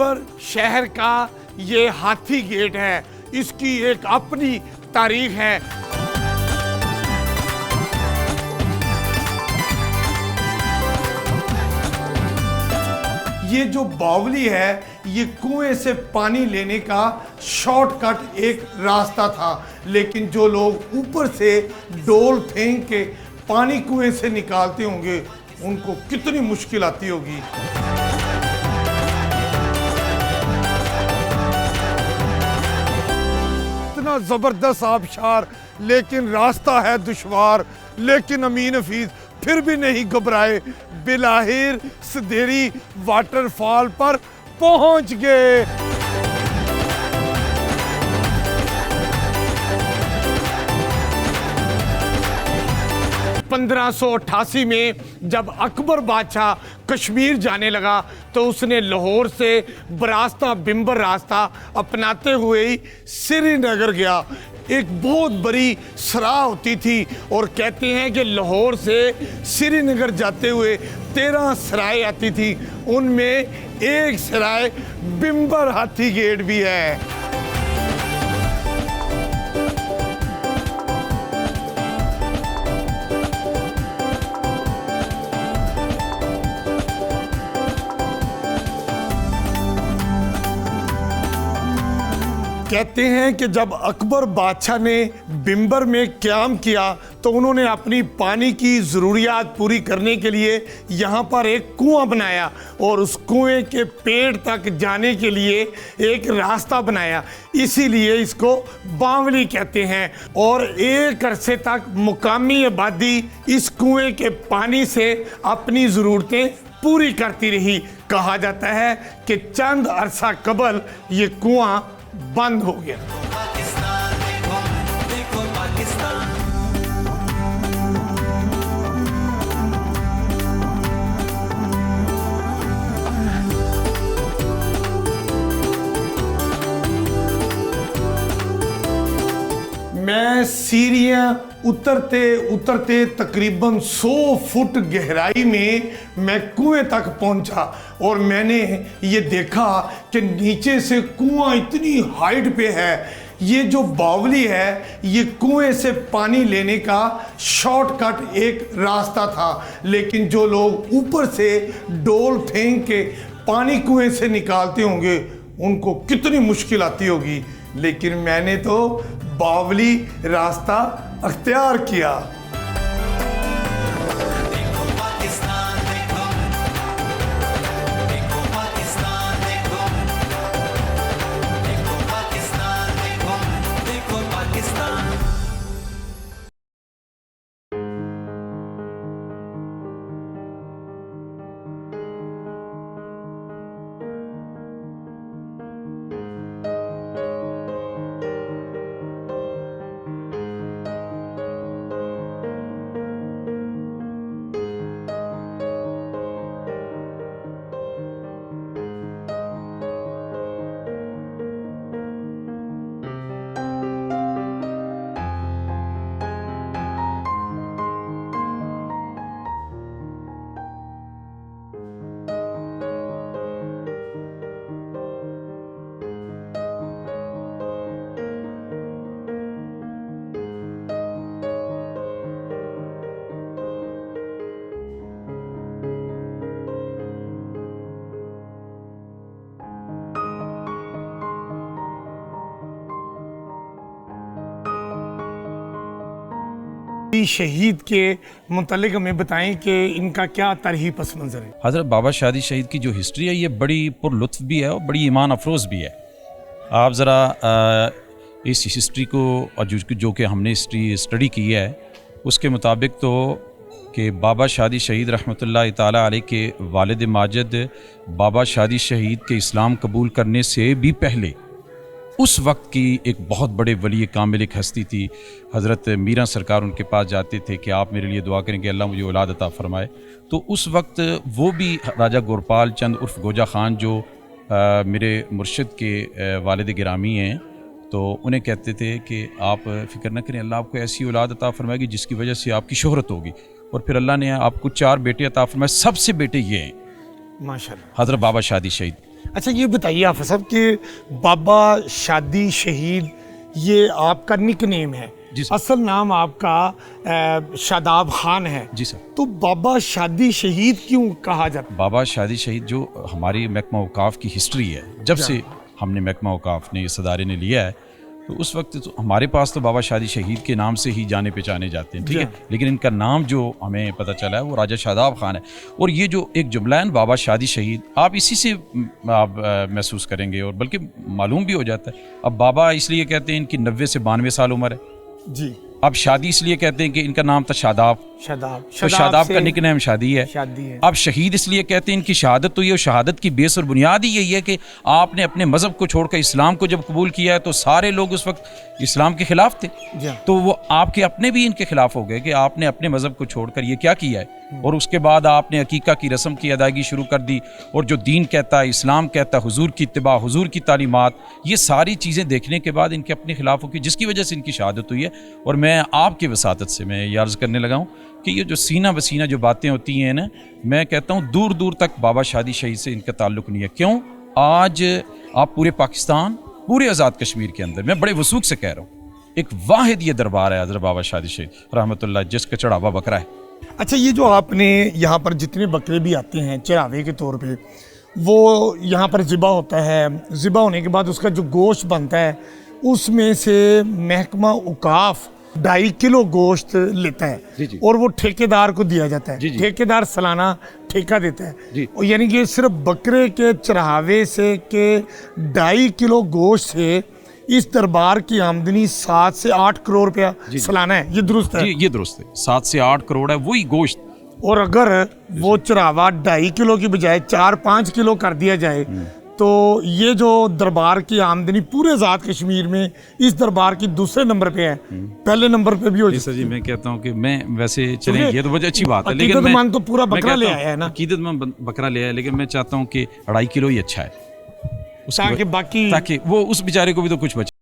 बिंबर शहर का ये हाथी गेट है, इसकी एक अपनी तारीख है। ये जो बावली है, ये कुएं से पानी लेने का शॉर्टकट एक रास्ता था, लेकिन जो लोग ऊपर से डोल फेंक के पानी कुएं से निकालते होंगे उनको कितनी मुश्किल आती होगी। इतना जबरदस्त आबशार, लेकिन रास्ता है दुश्वार। लेकिन अमीन हफीज फिर भी नहीं घबराए, बिलाहिर सदेरी वाटरफॉल पर पहुंच गए। 1588 में जब अकबर बादशाह कश्मीर जाने लगा तो उसने लाहौर से बरास्ता बिंबर रास्ता अपनाते हुए ही श्रीनगर गया। एक बहुत बड़ी सराह होती थी और कहते हैं कि लाहौर से श्रीनगर जाते हुए 13 सराय आती थी, उनमें एक सराय बिंबर हाथी गेट भी है। कहते हैं कि जब अकबर बादशाह ने बिंबर में क़याम किया तो उन्होंने अपनी पानी की ज़रूरियात पूरी करने के लिए यहाँ पर एक कुआं बनाया और उस कुएं के पेड़ तक जाने के लिए एक रास्ता बनाया, इसीलिए इसको बावली कहते हैं। और एक अरसे तक मुकामी आबादी इस कुएं के पानी से अपनी ज़रूरतें पूरी करती रही। कहा जाता है कि चंद अरसा कबल ये कुआं बंद हो गया। मैं सीढ़ियां उतरते उतरते तकरीबन 100 फुट गहराई में मैं कुएं तक पहुंचा और मैंने ये देखा कि नीचे से कुआं इतनी हाइट पे है। ये जो बावली है, ये कुएं से पानी लेने का शॉर्टकट एक रास्ता था, लेकिन जो लोग ऊपर से डोल फेंक के पानी कुएं से निकालते होंगे उनको कितनी मुश्किल आती होगी। लेकिन मैंने तो बावली रास्ता अख्तियार किया। शहीद के मुतालिक हमें बताएं कि इनका क्या तारीख़ी पस मंज़र है। हज़रत बाबा शादी शहीद की जो हिस्ट्री है ये बड़ी पुरलुत्फ़ भी है और बड़ी ईमान अफरोज़ भी है। आप ज़रा इस हिस्ट्री को और जो कि हमने हिस्ट्री स्टडी की है उसके मुताबिक तो कि बाबा शादी शहीद रहमतुल्लाह ताला अलैह के वालिद माजिद बाबा शादी शहीद के इस्लाम कबूल करने से भी पहले उस वक्त की एक बहुत बड़े वली कामिल एक हस्ती थी। हज़रत मीरा सरकार उनके पास जाते थे कि आप मेरे लिए दुआ करें कि अल्लाह मुझे औलाद अता फ़रमाए। तो उस वक्त वो भी राजा गोरपाल चंद उर्फ़ गोजा ख़ान जो मेरे मुर्शिद के वालिद गिरामी हैं, तो उन्हें कहते थे कि आप फ़िक्र न करें, अल्लाह आपको ऐसी औलाद अता फ़रमाएगी जिसकी वजह से आपकी शोहरत होगी। और फिर अल्लाह ने आपको 4 बेटे अता फ़रमाए, सबसे बेटे ये हैं माशाअल्लाह हज़रत बाबा शादी शहीद। अच्छा ये बताइए हाफिज साहब कि बाबा शादी शहीद ये आपका निक नेम है, जी सर। असल नाम आपका शादाब खान है। जी सर। तो बाबा शादी शहीद क्यों कहा जाता बाबा शादी शहीद जो हमारी महकमा औकाफ की हिस्ट्री है, जब से हमने महकमा औकाफ ने इस अदारे ने लिया है, तो उस वक्त तो हमारे पास तो बाबा शादी शहीद के नाम से ही जाने पहचाने जाते हैं, ठीक है। लेकिन इनका नाम जो हमें पता चला है वो राजा शादाब खान है। और ये जो एक जुमला है बाबा शादी शहीद, आप इसी से आप महसूस करेंगे और बल्कि मालूम भी हो जाता है। अब बाबा इसलिए कहते हैं इनकी 90 से 92 साल उम्र है जी। अब शादी इसलिए कहते हैं कि इनका नाम था शादाब, शादाब तो शादाब का निक नेम शादी है। अब शहीद इसलिए कहते हैं इनकी शहादत तो ये, शहादत की बेस और बुनियाद ही यही है कि आपने अपने मजहब को छोड़कर इस्लाम को जब कबूल किया है तो सारे लोग उस वक्त इस्लाम के खिलाफ थे, तो वो आपके अपने भी इनके खिलाफ हो गए कि आपने अपने मजहब को छोड़कर ये क्या किया है। और उसके बाद आपने अकीका की रस्म की अदायगी शुरू कर दी, और जो दीन कहता है, इस्लाम कहता है, हुजूर की इत्तिबा, हुजूर की तालीमात, ये सारी चीज़ें देखने के बाद इनके अपने खिलाफ हो गई, जिसकी वजह से इनकी शहादत हुई है। और मैं आपकी वसातत से मैं ये अर्ज़ करने लगा हूँ कि ये जो सीना बसीना जो बातें होती हैं ना, मैं कहता हूँ दूर दूर तक बाबा शादी शहीद से इनका ताल्लुक़ नहीं है। क्यों? आज आप पूरे पाकिस्तान, पूरे आज़ाद कश्मीर के अंदर, मैं बड़े वसूख से कह रहा हूँ, एक वाहिद ये दरबार है हज़रत बाबा शादी शहीद रहमतुल्लाह, जिसका चढ़ावा बकरा है। अच्छा ये जो आपने यहाँ पर जितने बकरे भी आते हैं चढ़ावे के तौर पे, वो यहाँ पर ज़िबा होता है, ज़िबा होने के बाद उसका जो गोश्त बनता है उसमें से महकमा औकाफ 2.5 किलो गोश्त लेता है। जी। और वो ठेकेदार को दिया जाता है। जी। ठेकेदार सालाना ठेका देता है जी। और यानी कि सिर्फ बकरे के चढ़ावे से के 2.5 किलो गोश्त से इस दरबार की आमदनी 7 से 8 करोड़ रुपया सालाना है। ये दुरुस्त है? जी, ये दुरुस्त है, 7 से 8 करोड़ है वही गोश्त। और अगर वो चढ़ावा 2.5 किलो की बजाय 4-5 किलो कर दिया जाए तो ये जो दरबार की आमदनी पूरे आज़ाद कश्मीर में इस दरबार की दूसरे नंबर पे है, पहले नंबर पे भी हो सर जी, मैं कहता हूँ कि मैं वैसे चलें, ये तो बहुत अच्छी बात है, लेकिन मैं तो पूरा बकरा ले आया है ना, अकीदतमंद बकरा ले आया, लेकिन मैं चाहता हूँ कि 2.5 किलो ही अच्छा है, ताकि वो उस बेचारे को भी तो कुछ बचे।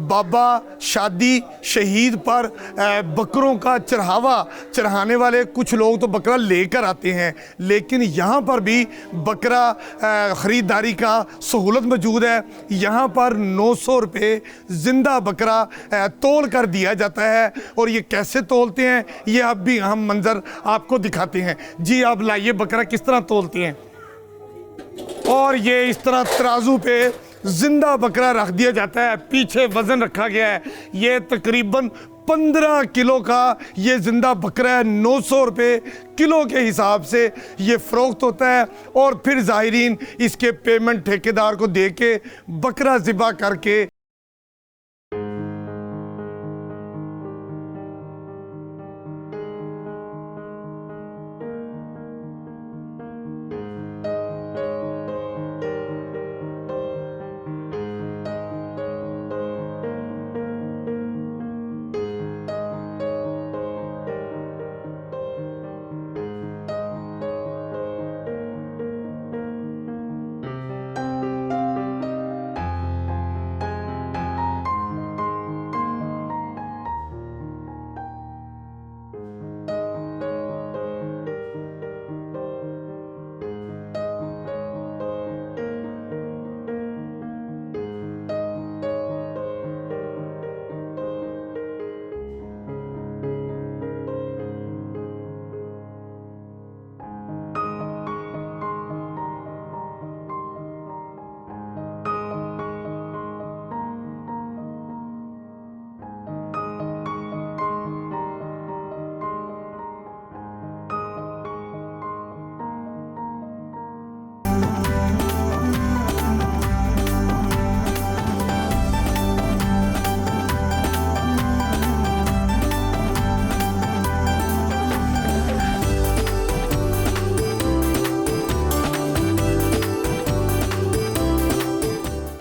बाबा शादी शहीद पर बकरों का चढ़ाने वाले कुछ लोग तो बकरा लेकर आते हैं, लेकिन यहाँ पर भी बकरा ख़रीदारी का सहूलत मौजूद है। यहाँ पर 900 रुपये ज़िंदा बकरा तोल कर दिया जाता है। और ये कैसे तोलते हैं ये अब भी हम मंज़र आपको दिखाते हैं। जी आप लाइए, बकरा किस तरह तोलते हैं। और ये इस तरह तराजू पे जिंदा बकरा रख दिया जाता है, पीछे वजन रखा गया है। ये तकरीबन 15 किलो का ये जिंदा बकरा है। 900 रुपये किलो के हिसाब से ये फ़रोख्त होता है और फिर ज़ाहिरीन इसके पेमेंट ठेकेदार को दे के बकरा ज़िबा करके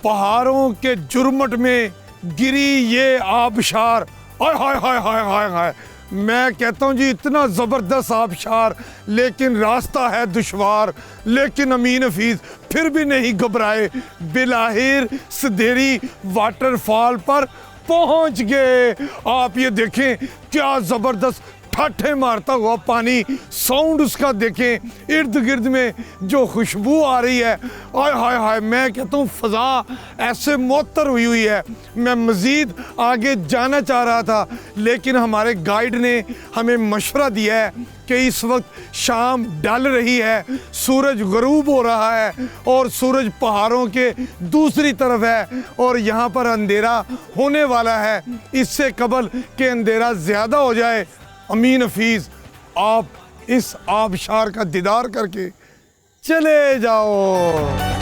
पहाड़ों के जुर्मट में गिरी ये आबशार, हाय हाय हाय हाय हाय हाय। मैं कहता हूँ जी इतना ज़बरदस्त आबशार, लेकिन रास्ता है दुश्वार, लेकिन अमीन हफीज़ फिर भी नहीं घबराए, बिलाहिर सदेरी वाटरफॉल पर पहुँच गए। आप ये देखें क्या ज़बरदस्त ठाठे मारता हुआ पानी, साउंड उसका देखें, इर्द गिर्द में जो खुशबू आ रही है, हाय हाय हाय। मैं कहता हूँ फ़ज़ा ऐसे मुअत्तर हुई है। मैं मज़ीद आगे जाना चाह रहा था, लेकिन हमारे गाइड ने हमें मशवरा दिया है कि इस वक्त शाम ढल रही है, सूरज गरूब हो रहा है और सूरज पहाड़ों के दूसरी तरफ है और यहाँ पर अंधेरा होने वाला है। इससे कबल कि अंधेरा ज़्यादा हो जाए, अमीन हफीज़ आप इस आबशार का दीदार करके चले जाओ।